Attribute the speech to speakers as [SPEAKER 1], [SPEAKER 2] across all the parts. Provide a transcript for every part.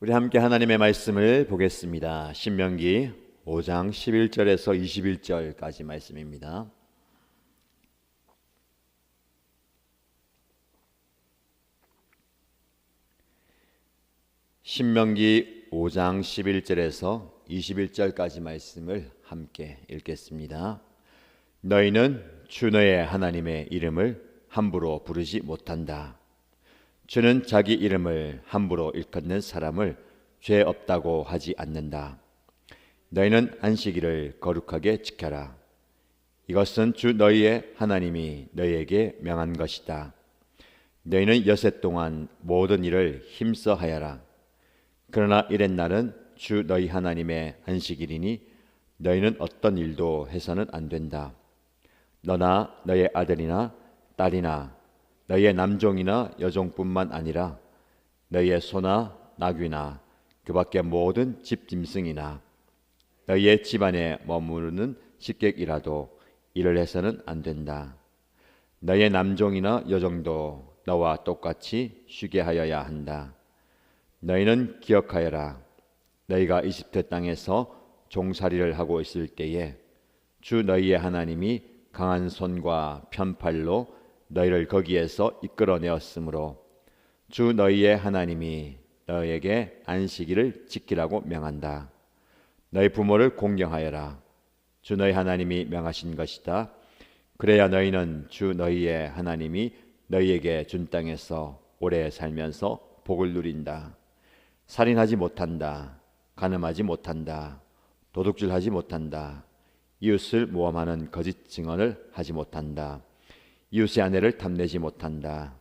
[SPEAKER 1] 우리 함께 하나님의 말씀을 보겠습니다. 신명기 5장 11절에서 21절까지 말씀입니다. 신명기 5장 11절에서 21절까지 말씀을 함께 읽겠습니다. 너희는 주 너의 하나님의 이름을 함부로 부르지 못한다. 주는 자기 이름을 함부로 일컫는 사람을 죄 없다고 하지 않는다. 너희는 안식일을 거룩하게 지켜라. 이것은 주 너희의 하나님이 너희에게 명한 것이다. 너희는 여세 동안 모든 일을 힘써 하여라. 그러나 이렛날은 주 너희 하나님의 안식일이니 너희는 어떤 일도 해서는 안 된다. 너나 너의 아들이나 딸이나 너희의 남종이나 여종뿐만 아니라 너희의 소나 나귀나 그 밖의 모든 집 짐승이나 너희의 집안에 머무르는 식객이라도 일을 해서는 안 된다. 너희의 남종이나 여종도 너와 똑같이 쉬게 하여야 한다. 너희는 기억하여라. 너희가 이집트 땅에서 종살이를 하고 있을 때에 주 너희의 하나님이 강한 손과 편팔로 너희를 거기에서 이끌어내었으므로 주 너희의 하나님이 너희에게 안식일을 지키라고 명한다. 너희 부모를 공경하여라. 주 너희 하나님이 명하신 것이다. 그래야 너희는 주 너희의 하나님이 너희에게 준 땅에서 오래 살면서 복을 누린다. 살인하지 못한다. 간음하지 못한다. 도둑질하지 못한다. 이웃을 모함하는 거짓 증언을 하지 못한다. 이웃의 아내를 탐내지 못한다.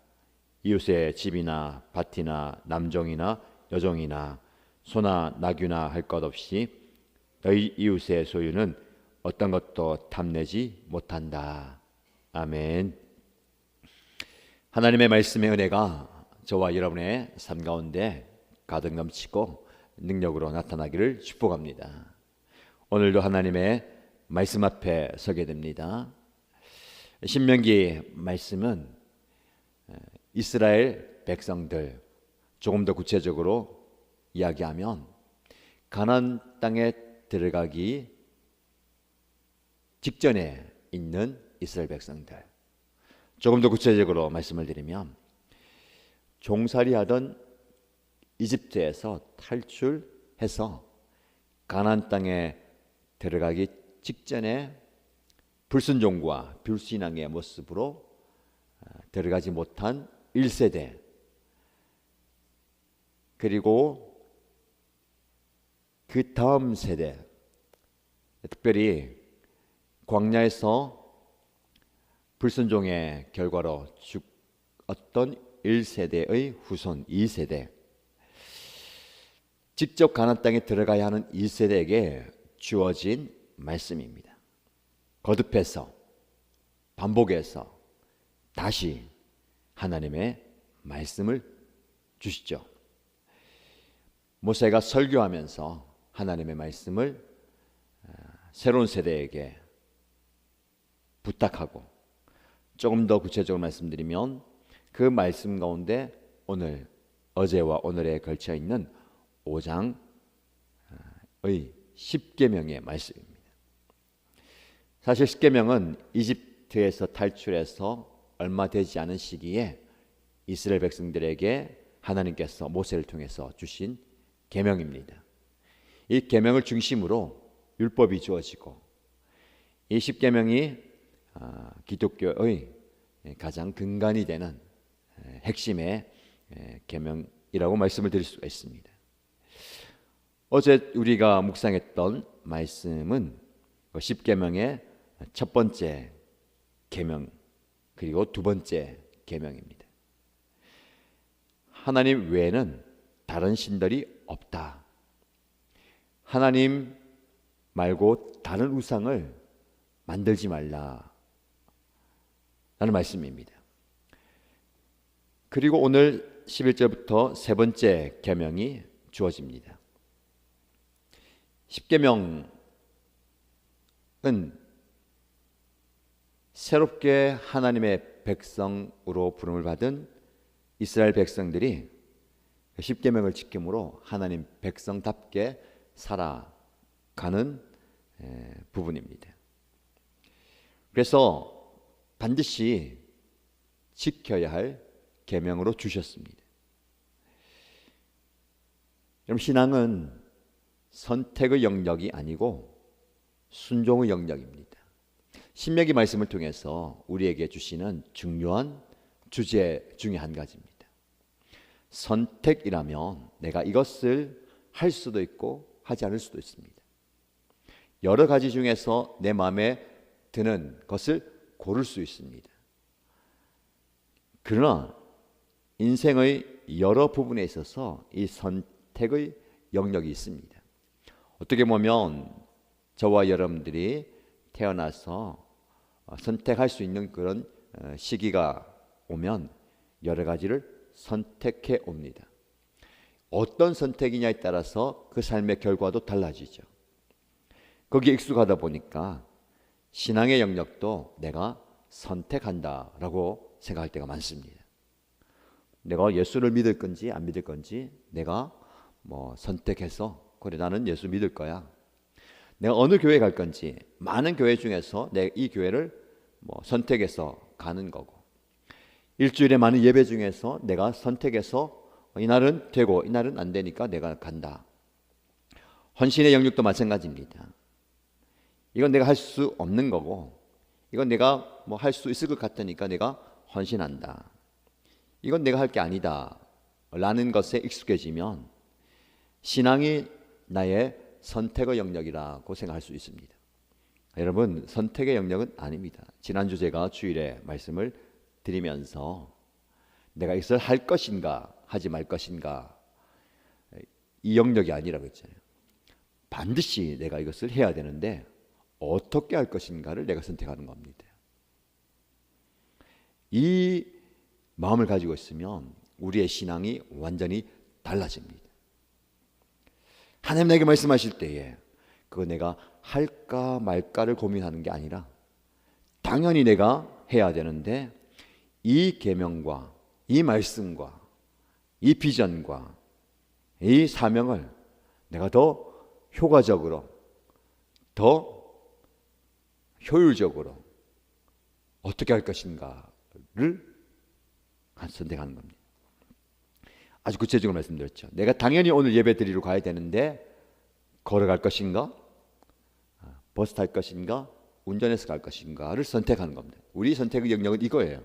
[SPEAKER 1] 이웃의 집이나 밭이나 남종이나 여종이나 소나 나귀나 할 것 없이 너희 이웃의 소유는 어떤 것도 탐내지 못한다. 아멘. 하나님의 말씀의 은혜가 저와 여러분의 삶 가운데 가득 넘치고 능력으로 나타나기를 축복합니다. 오늘도 하나님의 말씀 앞에 서게 됩니다. 신명기 말씀은 이스라엘 백성들, 조금 더 구체적으로 이야기하면 가나안 땅에 들어가기 직전에 있는 이스라엘 백성들, 조금 더 구체적으로 말씀을 드리면 종살이하던 이집트에서 탈출해서 가나안 땅에 들어가기 직전에 불순종과 불신앙의 모습으로 들어가지 못한 1세대, 그리고 그 다음 세대, 특별히 광야에서 불순종의 결과로 죽었던 1세대의 후손 2세대, 직접 가나안 땅에 들어가야 하는 2세대에게 주어진 말씀입니다. 거듭해서 반복해서 다시 하나님의 말씀을 주시죠. 모세가 설교하면서 하나님의 말씀을 새로운 세대에게 부탁하고, 조금 더 구체적으로 말씀드리면 그 말씀 가운데 오늘, 어제와 오늘에 걸쳐 있는 5장의 10계명의 말씀입니다. 사실 10계명은 이집트에서 탈출해서 얼마 되지 않은 시기에 이스라엘 백성들에게 하나님께서 모세를 통해서 주신 계명입니다. 이 계명을 중심으로 율법이 주어지고, 이 10계명이 기독교의 가장 근간이 되는 핵심의 계명이라고 말씀을 드릴 수가 있습니다. 어제 우리가 묵상했던 말씀은 10계명의 첫 번째 계명, 그리고 두 번째 계명입니다. 하나님 외에는 다른 신들이 없다. 하나님 말고 다른 우상을 만들지 말라 라는 말씀입니다. 그리고 오늘 11절부터 세 번째 계명이 주어집니다. 10계명은 새롭게 하나님의 백성으로 부름을 받은 이스라엘 백성들이 십계명을 지킴으로 하나님 백성답게 살아가는 부분입니다. 그래서 반드시 지켜야 할 계명으로 주셨습니다. 그럼 신앙은 선택의 영역이 아니고 순종의 영역입니다. 신명기 말씀을 통해서 우리에게 주시는 중요한 주제 중에 한 가지입니다. 선택이라면 내가 이것을 할 수도 있고 하지 않을 수도 있습니다. 여러 가지 중에서 내 마음에 드는 것을 고를 수 있습니다. 그러나 인생의 여러 부분에 있어서 이 선택의 영역이 있습니다. 어떻게 보면 저와 여러분들이 태어나서 선택할 수 있는 그런 시기가 오면 여러 가지를 선택해 옵니다. 어떤 선택이냐에 따라서 그 삶의 결과도 달라지죠. 거기에 익숙하다 보니까 신앙의 영역도 내가 선택한다라고 생각할 때가 많습니다. 내가 예수를 믿을 건지 안 믿을 건지 내가 선택해서 그래 나는 예수 믿을 거야. 내가 어느 교회 갈 건지 많은 교회 중에서 내 이 교회를 선택해서 가는 거고, 일주일에 많은 예배 중에서 내가 선택해서 이날은 되고 이날은 안 되니까 내가 간다. 헌신의 영역도 마찬가지입니다. 이건 내가 할 수 없는 거고, 이건 내가 할 수 있을 것 같으니까 내가 헌신한다. 이건 내가 할 게 아니다 라는 것에 익숙해지면 신앙이 나의 선택의 영역이라고 생각할 수 있습니다. 여러분, 선택의 영역은 아닙니다. 지난주 제가 주일에 말씀을 드리면서 내가 이것을 할 것인가 하지 말 것인가 이 영역이 아니라고 했잖아요. 반드시 내가 이것을 해야 되는데 어떻게 할 것인가를 내가 선택하는 겁니다. 이 마음을 가지고 있으면 우리의 신앙이 완전히 달라집니다. 하나님 내게 말씀하실 때에 그거 내가 할까 말까를 고민하는 게 아니라 당연히 내가 해야 되는데 이 계명과 이 말씀과 이 비전과 이 사명을 내가 더 효과적으로 더 효율적으로 어떻게 할 것인가를 선택하는 겁니다. 아주 구체적으로 말씀드렸죠. 내가 당연히 오늘 예배 드리러 가야 되는데 걸어갈 것인가? 버스 탈 것인가? 운전해서 갈 것인가를 선택하는 겁니다. 우리 선택의 영역은 이거예요.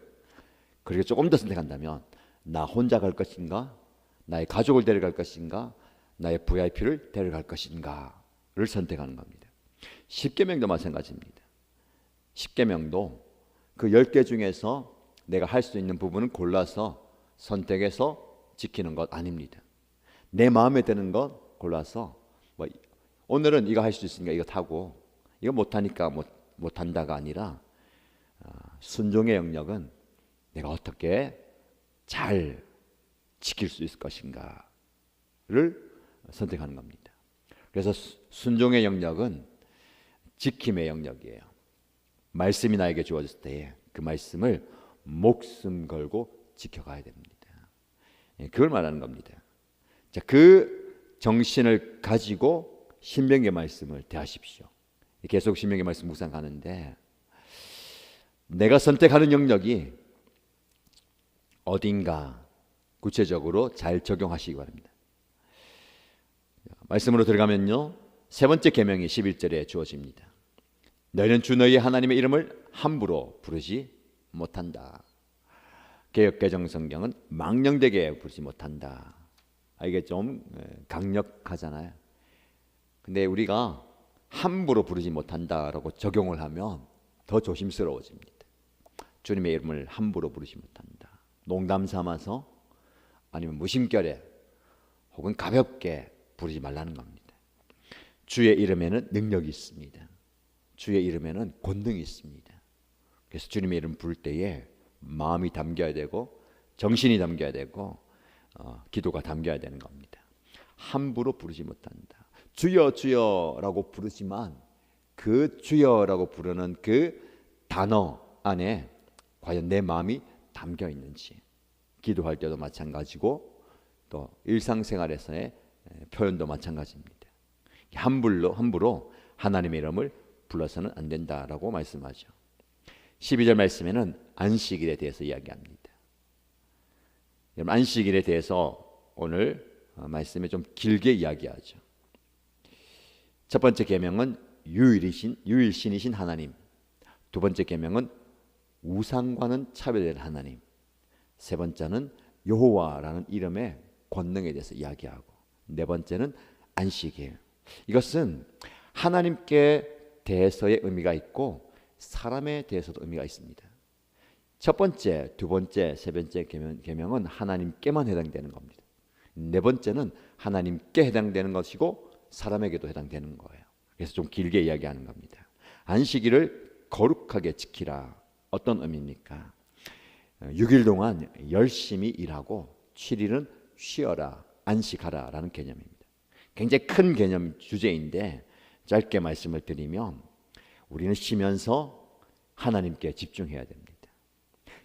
[SPEAKER 1] 그리고 조금 더 선택한다면 나 혼자 갈 것인가? 나의 가족을 데려갈 것인가? 나의 VIP를 데려갈 것인가를 선택하는 겁니다. 십계명도 마찬가지입니다. 십계명도 그 10개 중에서 내가 할 수 있는 부분을 골라서 선택해서 지키는 것 아닙니다. 내 마음에 드는 것 골라서 오늘은 이거 할 수 있으니까 이거 타고 이거 못하니까 못한다가 아니라 순종의 영역은 내가 어떻게 잘 지킬 수 있을 것인가를 선택하는 겁니다. 그래서 순종의 영역은 지킴의 영역이에요. 말씀이 나에게 주어졌을 때에 그 말씀을 목숨 걸고 지켜가야 됩니다. 그걸 말하는 겁니다. 자, 그 정신을 가지고 신명기 말씀을 대하십시오. 계속 신명기 말씀 묵상하는데 내가 선택하는 영역이 어딘가 구체적으로 잘 적용하시기 바랍니다. 말씀으로 들어가면요, 세 번째 계명이 11절에 주어집니다. 너희는 주 너희 하나님의 이름을 함부로 부르지 못한다. 개역개정 성경은 망령되게 부르지 못한다. 이게 좀 강력하잖아요. 근데 우리가 함부로 부르지 못한다라고 적용을 하면 더 조심스러워집니다. 주님의 이름을 함부로 부르지 못한다. 농담 삼아서 아니면 무심결에 혹은 가볍게 부르지 말라는 겁니다. 주의 이름에는 능력이 있습니다. 주의 이름에는 권능이 있습니다. 그래서 주님의 이름 부를 때에 마음이 담겨야 되고 정신이 담겨야 되고 기도가 담겨야 되는 겁니다. 함부로 부르지 못한다. 주여 주여라고 부르지만 그 주여라고 부르는 그 단어 안에 과연 내 마음이 담겨 있는지, 기도할 때도 마찬가지고 또 일상생활에서의 표현도 마찬가지입니다. 함부로 하나님의 이름을 불러서는 안 된다라고 말씀하죠. 12절 말씀에는 안식일에 대해서 이야기합니다. 여러분, 안식일에 대해서 오늘 말씀에 좀 길게 이야기하죠. 첫 번째 계명은 유일신이신 하나님, 두 번째 계명은 우상과는 차별된 하나님, 세 번째는 여호와라는 이름의 권능에 대해서 이야기하고, 네 번째는 안식일. 이것은 하나님께 대해서의 의미가 있고 사람에 대해서도 의미가 있습니다. 첫 번째, 두 번째, 세 번째 계명은 하나님께만 해당되는 겁니다. 네 번째는 하나님께 해당되는 것이고 사람에게도 해당되는 거예요. 그래서 좀 길게 이야기하는 겁니다. 안식일을 거룩하게 지키라. 어떤 의미입니까? 6일 동안 열심히 일하고 7일은 쉬어라, 안식하라 라는 개념입니다. 굉장히 큰 개념 주제인데 짧게 말씀을 드리면 우리는 쉬면서 하나님께 집중해야 됩니다.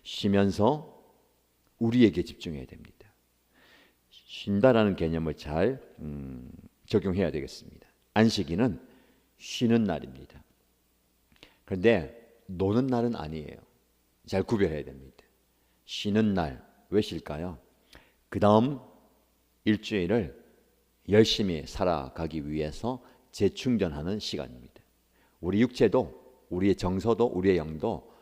[SPEAKER 1] 쉬면서 우리에게 집중해야 됩니다. 쉰다라는 개념을 잘 적용해야 되겠습니다. 안식일은 쉬는 날입니다. 그런데 노는 날은 아니에요. 잘 구별해야 됩니다. 쉬는 날, 왜 쉴까요? 그 다음 일주일을 열심히 살아가기 위해서 재충전하는 시간입니다. 우리 육체도, 우리의 정서도, 우리의 영도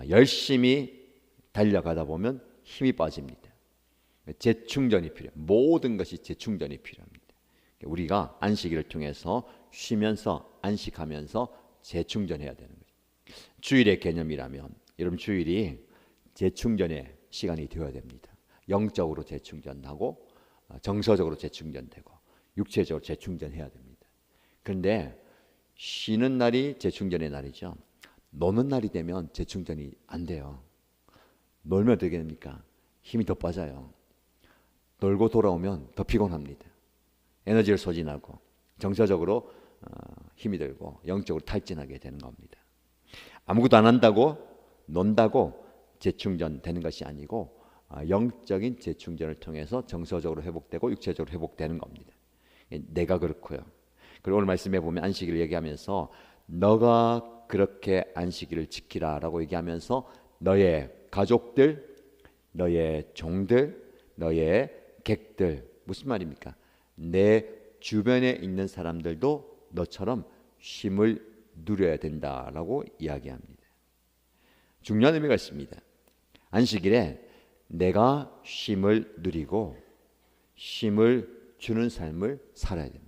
[SPEAKER 1] 열심히 달려가다 보면 힘이 빠집니다. 재충전이 필요해요. 모든 것이 재충전이 필요합니다. 우리가 안식일을 통해서 쉬면서 안식하면서 재충전해야 되는 거죠. 주일의 개념이라면 여러분, 주일이 재충전의 시간이 되어야 됩니다. 영적으로 재충전하고 정서적으로 재충전되고 육체적으로 재충전해야 됩니다. 그런데 쉬는 날이 재충전의 날이죠. 노는 날이 되면 재충전이 안 돼요. 놀면 어떻게 됩니까? 힘이 더 빠져요. 놀고 돌아오면 더 피곤합니다. 에너지를 소진하고 정서적으로 힘이 들고 영적으로 탈진하게 되는 겁니다. 아무것도 안 한다고 논다고 재충전되는 것이 아니고 영적인 재충전을 통해서 정서적으로 회복되고 육체적으로 회복되는 겁니다. 내가 그렇고요. 그리고 오늘 말씀에 보면 안식일을 얘기하면서 너가 그렇게 안식일을 지키라라고 얘기하면서 너의 가족들, 너의 종들, 너의 객들, 무슨 말입니까? 내 주변에 있는 사람들도 너처럼 쉼을 누려야 된다라고 이야기합니다. 중요한 의미가 있습니다. 안식일에 내가 쉼을 누리고 쉼을 주는 삶을 살아야 됩니다.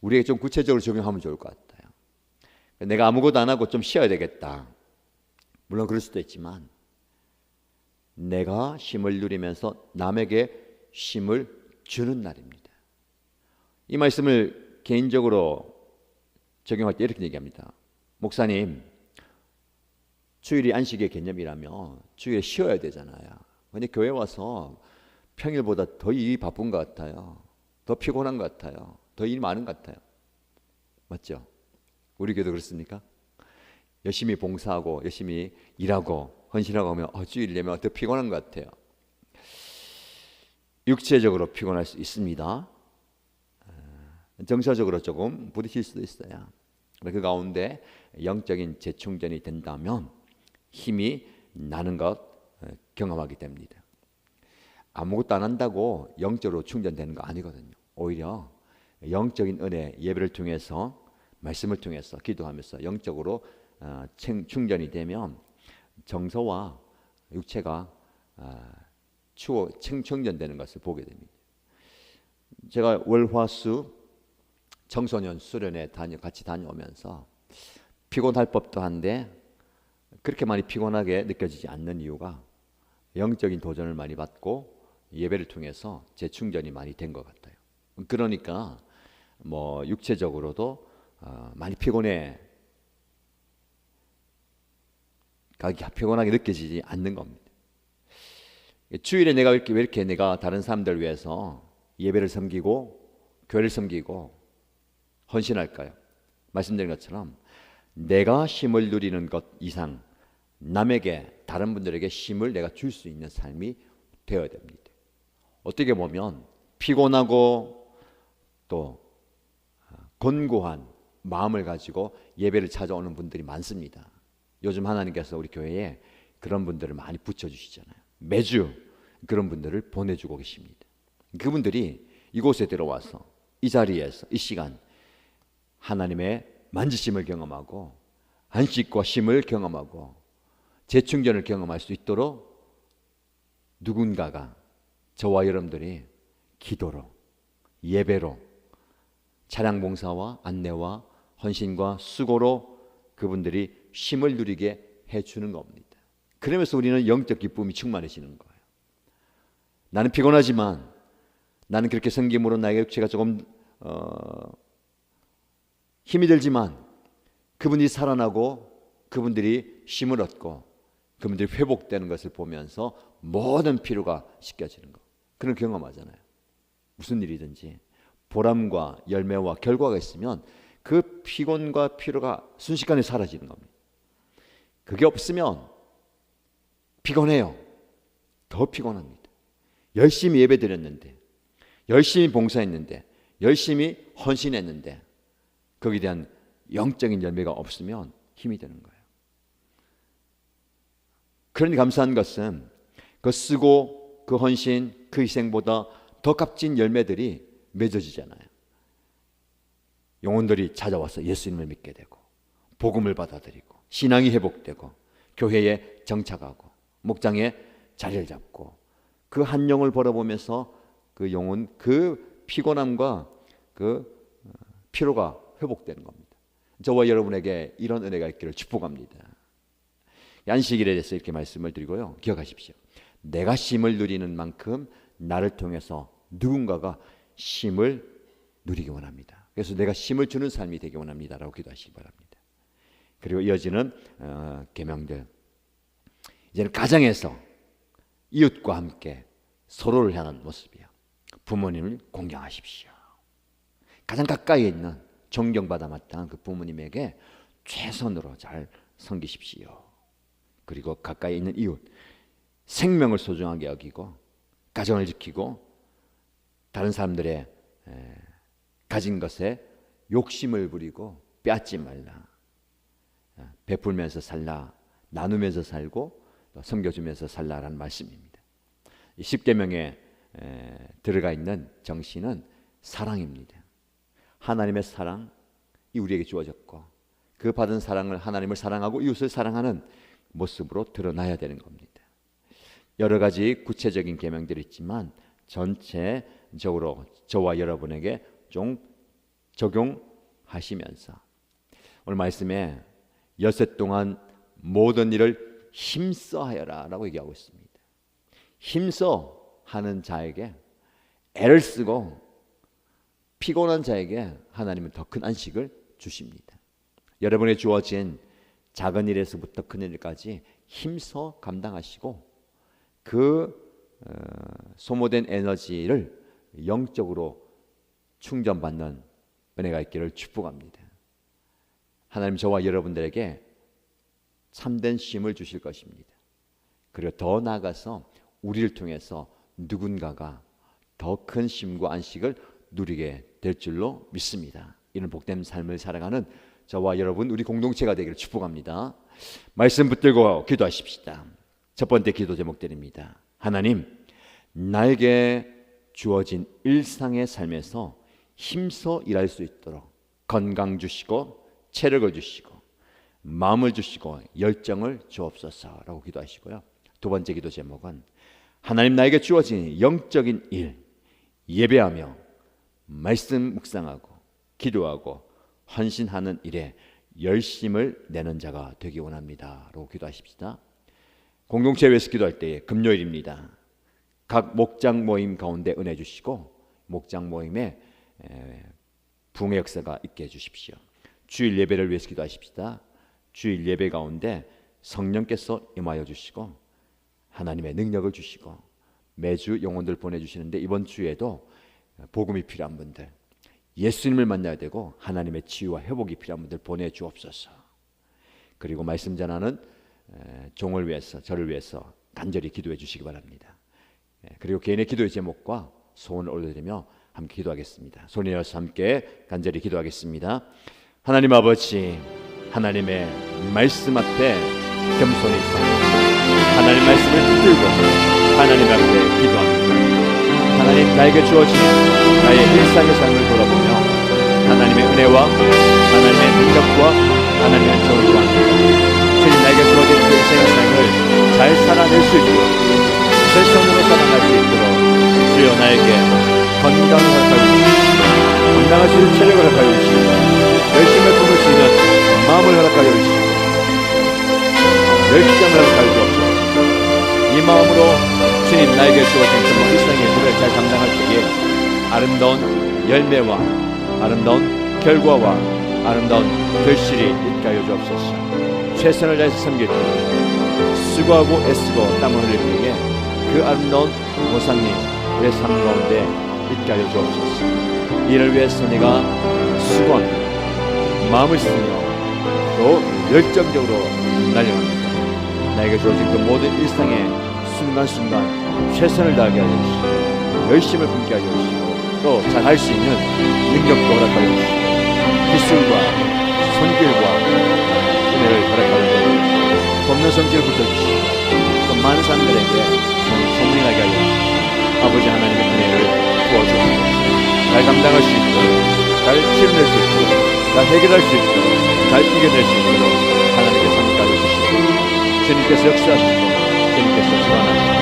[SPEAKER 1] 우리에게 좀 구체적으로 적용하면 좋을 것 같아요. 내가 아무것도 안 하고 좀 쉬어야 되겠다. 물론 그럴 수도 있지만 내가 쉼을 누리면서 남에게 쉼을 주는 날입니다. 이 말씀을 개인적으로 적용할 때 이렇게 얘기합니다. 목사님, 주일이 안식의 개념이라면 주일에 쉬어야 되잖아요. 근데 교회 와서 평일보다 더 일이 바쁜 것 같아요. 더 피곤한 것 같아요. 더 일 많은 것 같아요. 맞죠? 우리 교회도 그렇습니까? 열심히 봉사하고 열심히 일하고 헌신하고 하면 주일 되면 더 피곤한 것 같아요. 육체적으로 피곤할 수 있습니다. 정서적으로 조금 부딪힐 수도 있어요. 그 가운데 영적인 재충전이 된다면 힘이 나는 것 경험하게 됩니다. 아무것도 안 한다고 영적으로 충전되는 거 아니거든요. 오히려 영적인 은혜, 예배를 통해서 말씀을 통해서 기도하면서 영적으로 충전이 되면 정서와 육체가 충전되는 것을 보게 됩니다. 제가 월화수 청소년 수련회 같이 다녀오면서 피곤할 법도 한데 그렇게 많이 피곤하게 느껴지지 않는 이유가 영적인 도전을 많이 받고 예배를 통해서 재충전이 많이 된 것 같아요. 그러니까 육체적으로도 많이 피곤하게 느껴지지 않는 겁니다. 주일에 내가 왜 이렇게 내가 다른 사람들 위해서 예배를 섬기고 교회를 섬기고 헌신할까요? 말씀드린 것처럼 내가 쉼을 누리는 것 이상 남에게, 다른 분들에게 쉼을 내가 줄 수 있는 삶이 되어야 됩니다. 어떻게 보면 피곤하고 또 곤고한 마음을 가지고 예배를 찾아오는 분들이 많습니다. 요즘 하나님께서 우리 교회에 그런 분들을 많이 붙여주시잖아요. 매주 그런 분들을 보내주고 계십니다. 그분들이 이곳에 들어와서 이 자리에서 이 시간 하나님의 만지심을 경험하고 안식과 쉼을 경험하고 재충전을 경험할 수 있도록 누군가가 저와 여러분들이 기도로 예배로 차량 봉사와 안내와 헌신과 수고로 그분들이 쉼을 누리게 해주는 겁니다. 그러면서 우리는 영적 기쁨이 충만해지는 거예요. 나는 피곤하지만 나는 그렇게 섬김으로 나에게 육체가 조금 힘이 들지만 그분이 살아나고 그분들이 쉼을 얻고 그분들이 회복되는 것을 보면서 모든 피로가 씻겨지는 거. 그런 경험하잖아요. 무슨 일이든지 보람과 열매와 결과가 있으면 그 피곤과 피로가 순식간에 사라지는 겁니다. 그게 없으면 피곤해요. 더 피곤합니다. 열심히 예배드렸는데, 열심히 봉사했는데, 열심히 헌신했는데 거기에 대한 영적인 열매가 없으면 힘이 드는 거예요. 그런데 감사한 것은 그 쓰고 그 헌신 그 희생보다 더 값진 열매들이 맺어지잖아요. 영혼들이 찾아와서 예수님을 믿게 되고 복음을 받아들이고 신앙이 회복되고 교회에 정착하고 목장에 자리를 잡고 그 한 영을 벌어보면서 그 영혼 그 피곤함과 그 피로가 회복되는 겁니다. 저와 여러분에게 이런 은혜가 있기를 축복합니다. 안식일에 대해서 이렇게 말씀을 드리고요. 기억하십시오. 내가 쉼을 누리는 만큼 나를 통해서 누군가가 쉼을 누리기 원합니다. 그래서 내가 쉼을 주는 삶이 되기 원합니다라고 기도하시기 바랍니다. 그리고 이어지는 계명들. 이제는 가정에서 이웃과 함께 서로를 향한 모습이요. 부모님을 공경하십시오. 가장 가까이 있는 존경받아 마땅한 그 부모님에게 최선으로 잘 섬기십시오. 그리고 가까이 있는 이웃, 생명을 소중하게 여기고 가정을 지키고 다른 사람들의 가진 것에 욕심을 부리고 빼앗지 말라. 베풀면서 살라. 나누면서 살고 섬겨주면서 살라라는 말씀입니다. 이 10계명에 들어가 있는 정신은 사랑입니다. 하나님의 사랑이 우리에게 주어졌고 그 받은 사랑을 하나님을 사랑하고 이웃을 사랑하는 모습으로 드러나야 되는 겁니다. 여러 가지 구체적인 계명들이 있지만 전체적으로 저와 여러분에게 좀 적용하시면서 오늘 말씀에 여섯 동안 모든 일을 힘써 하여라 라고 얘기하고 있습니다. 힘써 하는 자에게 애를 쓰고 피곤한 자에게 하나님은 더 큰 안식을 주십니다. 여러분의 주어진 작은 일에서부터 큰 일까지 힘써 감당하시고 그 소모된 에너지를 영적으로 충전받는 은혜가 있기를 축복합니다. 하나님 저와 여러분들에게 참된 쉼을 주실 것입니다. 그리고 더 나아가서 우리를 통해서 누군가가 더 큰 쉼과 안식을 누리게 될 줄로 믿습니다. 이런 복된 삶을 살아가는 저와 여러분 우리 공동체가 되기를 축복합니다. 말씀 붙들고 기도하십시다. 첫 번째 기도 제목들입니다. 하나님, 나에게 주어진 일상의 삶에서 힘써 일할 수 있도록 건강 주시고 체력을 주시고 마음을 주시고 열정을 주옵소서라고 기도하시고요. 두 번째 기도 제목은 하나님, 나에게 주어진 영적인 일, 예배하며 말씀 묵상하고 기도하고 헌신하는 일에 열심을 내는 자가 되기 원합니다 라고 기도하십시다. 공동체 외에서 기도할 때에 금요일입니다. 각 목장 모임 가운데 은혜 주시고 목장 모임에 부흥의 역사가 있게 해주십시오. 주일 예배를 위해서 기도하십시다. 주일 예배 가운데 성령께서 임하여 주시고 하나님의 능력을 주시고 매주 영혼들 보내주시는데 이번 주에도 복음이 필요한 분들, 예수님을 만나야 되고 하나님의 치유와 회복이 필요한 분들 보내주옵소서. 그리고 말씀 전하는 종을 위해서, 저를 위해서 간절히 기도해 주시기 바랍니다. 그리고 개인의 기도의 제목과 소원을 올려드리며 함께 기도하겠습니다. 손을 이어서 함께 간절히 기도하겠습니다. 하나님 아버지, 하나님의 말씀 앞에 겸손히 서 하나님 말씀을 붙들고 하나님 앞에 기도합니다. 하나님, 나에게 주어진 나의 일상의 삶을 돌아보며 하나님의 은혜와 하나님의 능력과 하나님의 정을 구합니다. 주님, 나에게 주어진 그 인생의 삶을 잘 살아낼 수 있도록 최선으로 살아갈 수 있도록 주여 나에게 건강을 허락하여 주시고 건강할 수 있는 체력을 허락하여 주시고 열심을 품을 수 있는 마음을 허락하여 주시고 열정을 허락하여 주옵소서. 이 마음으로 주님, 나에게 주어진 정말 일상의 일을 잘 감당할 때에 아름다운 열매와 아름다운 결과와 아름다운 결실이 있게 하여 주옵소서. 최선을 다해서 섬길 때 수고하고 애쓰고 땀을 흘릴 때에 그 아름다운 보상이 내 삶 가운데 있게 하여 주옵소서. 이를 위해서 내가 수고합니다. 마음을 쓰며 또 열정적으로 달려갑니다. 나에게 주어진 그 모든 일상의 순간순간 최선을 다하게 하여 주시고 열심을 품게 하여 주시고 또 잘할 수 있는 능력도 허락하여 주시고 기술과 손길과 은혜를 허락하여 주시고 돕는 손길을 붙여주시고 또 많은 사람들에게 소문이 나게 하여 주시고 아버지 하나님의 은혜를 부어주옵소서. 잘 감당할 수 있도록 잘 치료낼 수 있도록 잘 해결할 수 있도록 잘 이겨낼 수 있도록 하나님께 상급하여 주시고 주님께서 역사하시고 주님께서 주관하시고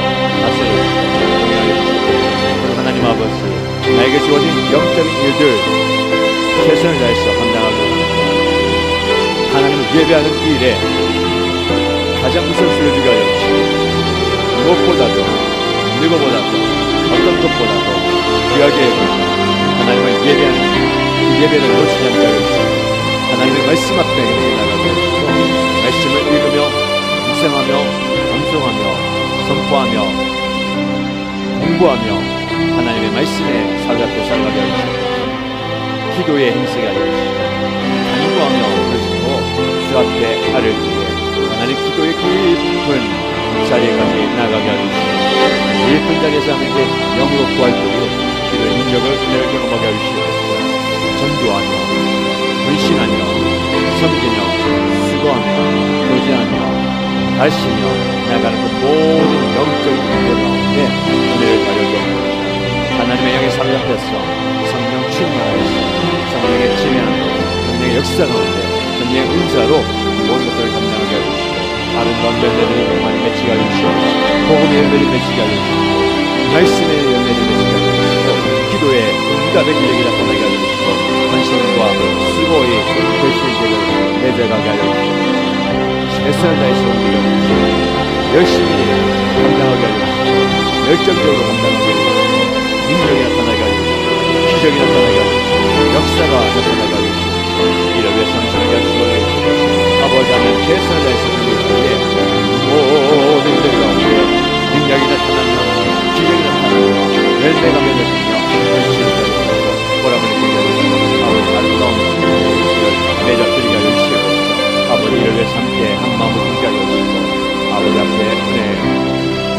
[SPEAKER 1] 다스려주시고 동행하여 주시고 하나님 아버지, 나에게 주어진 영적인 일들 최선을 다해서 감당하고 하나님을 예배하는 이 일에 가장 우선순위를 주게 하여 주시고 무엇보다도 누구보다도 어떤 것보다도 귀하게 여기고 하나님을 예배하는 그 예배를 놓치지 않게 하여 주시고 하나님의 말씀 앞에 나가게 하시고 말씀을 읽으며 묵상하며 암송하며 선포하며 공부하며 하나님의 말씀에 사주 앞에 살아가게 하여 주시고 기도에 힘쓰게 하여 주시고 간구하며 그러시고 주 앞에 아를 주게 하나님 기도의 깊은 자리에까지 나가게 하여 주시고 깊은 자리에서 하나님께 영으로 구할 때에 기도의 능력을 은혜를 경험하게 하여 주시고 전도하며 헌신하며 섬기며 수고하며 도지하며 다시며 나가는 그 모든 영적인 문제 가운데 은혜를 가려 주옵소서. 하나님의 영의 삶 앞에서 성령 충만하여서 성령의 지배하는 성령의 역사 가운데 성령의 은사로 모든 것들을 감당하게 하여 주시고 아름다운 열매들이 많이 맺히게 하여 주시고 복음의 열매를 맺히게 하여 주시고 말씀의 열매를 맺히게 하여 주시고 기도의 응답의 기력이 나타나게 하여 주시고 헌신과 수고의 결실들을 맺어가게 하여 주시고 최선을 다해서 옮기게 하여 주시고 열심히 감당하게 하여 주시고 열정적으로 감당하게 하여 주시고 능력이 나타나게 하여 주시고 기적이 나타나게 하여 주시고 역사가 나타나게 하여 주시고 이를 위해 성실하게 하시고 아버지 하나님 최선을 다해서 드릴 때에 모든 일들 가운데 능력이 나타나며 기적이 나타나며 열매가 맺어지며 열심히 하여 보람을 느끼게 하여 주시고 아버지 아름다운 것을 맺어드리게 하여 주시고 아버지 이를 위해 함께 한마음을 품게 하여 주시고 아버지 앞에 은혜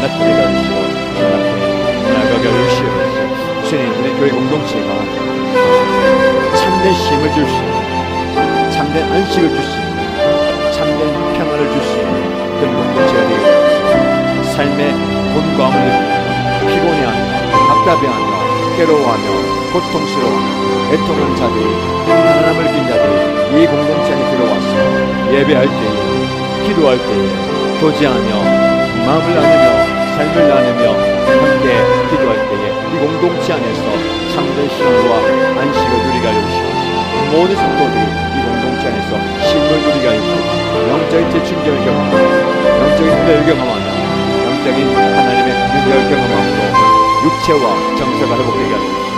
[SPEAKER 1] 나타내게 하여 주시고 주님 앞에 나아가게 하여 주시고 주님 우리 교회 공동체가 참된 힘을 주시고 참된 안식을 주시고 참된 평안을 주시고 그런 공동체가 되어 삶의 곤고함을 느끼고 피곤해하며 답답해하며 괴로워하며 고통스러워하며 애통하는 자들이 하나님을 빈 자들이 이 공동체 안에 들어와서 예배할 때에 기도할 때에 교제하며 마음을 나누며 삶을 나누며 함께 기도할 때에 이 공동체 안에서 참된 신앙과 안식을 누리게 하여 주시옵소서. 모든 성도들이 이 공동체 안에서 쉼을 누리게 하여 주시옵소서. 영적인 재충전을 경험하며 영적인 은혜를 경험하며 영적인 하나님의 능력을 경험함으로 육체와 정서가 회복되게 하여 주시고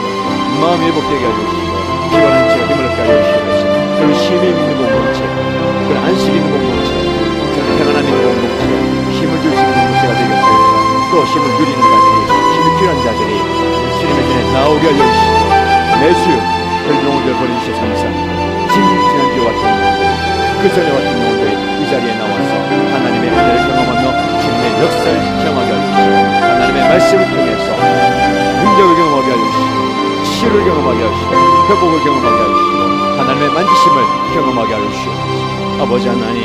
[SPEAKER 1] 마음이 회복되게 하여 주시고 피곤한 채 힘을 얻게 하여 주시옵소서. 그런 쉼이 있는 공동체, 그런 안식이 있는 공동체, 그런 평안함 있는 공동체, 힘을 줄 수 있는 공동체가 되게 하여 주시고 또 힘을 누리는 자들이 힘이 필요한 자들이 주님의 전에 나오게 하여 주시고 매주 그런 영혼들을 버리시어 감사합니다. 지난주에 왔던 영혼들, 그 전에 왔던 영혼들이 이 자리에 나와서 하나님의 은혜를 경험하며 주님의 역사를 경험하게 하여 주시고 하나님의 말씀을 통해서 능력을 경험하게 하시고 치유를 경험하게 하시고 회복을 경험하게 하시고 하나님의 만지심을 경험하게 하시옵소서. 아버지 하나님,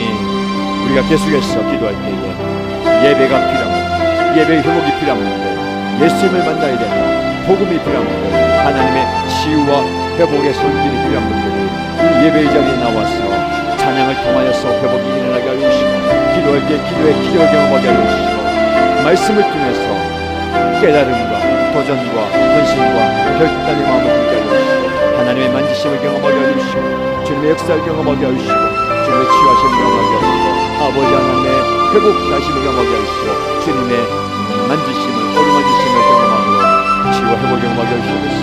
[SPEAKER 1] 우리가 계속해서 기도할 때에 예배가 필요합니다. 예배의 회복이 필요합니다. 예수님을 만나야 된다. 복음이 필요합니다. 하나님의 치유와 회복의 손길이 필요한 분들이 이 예배의 자리에 나와서 찬양을 통하여서 회복이 일어나게 하시고 기도할 때 기도의 기적을 경험하게 하시고 말씀을 통해서 깨달음과 도전과 헌신과 결단의 마음을 갖게 하시고 하나님의 만지심을 경험하게 하시고 주님의 역사를 경험하게 하시고 주님의 치유하심을 경험하게 하시고 아버지 하나님의 회복하심을 경험하게 하시고 주님의 만지심을 오르만지심을 경험함으로 치유와 회복을 경험하게 하시옵소서.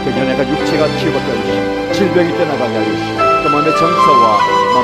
[SPEAKER 1] 그 연약한 육체가 치유받게 하시고 질병이 떠나가게 하시고 또 마음의 정서와 마음의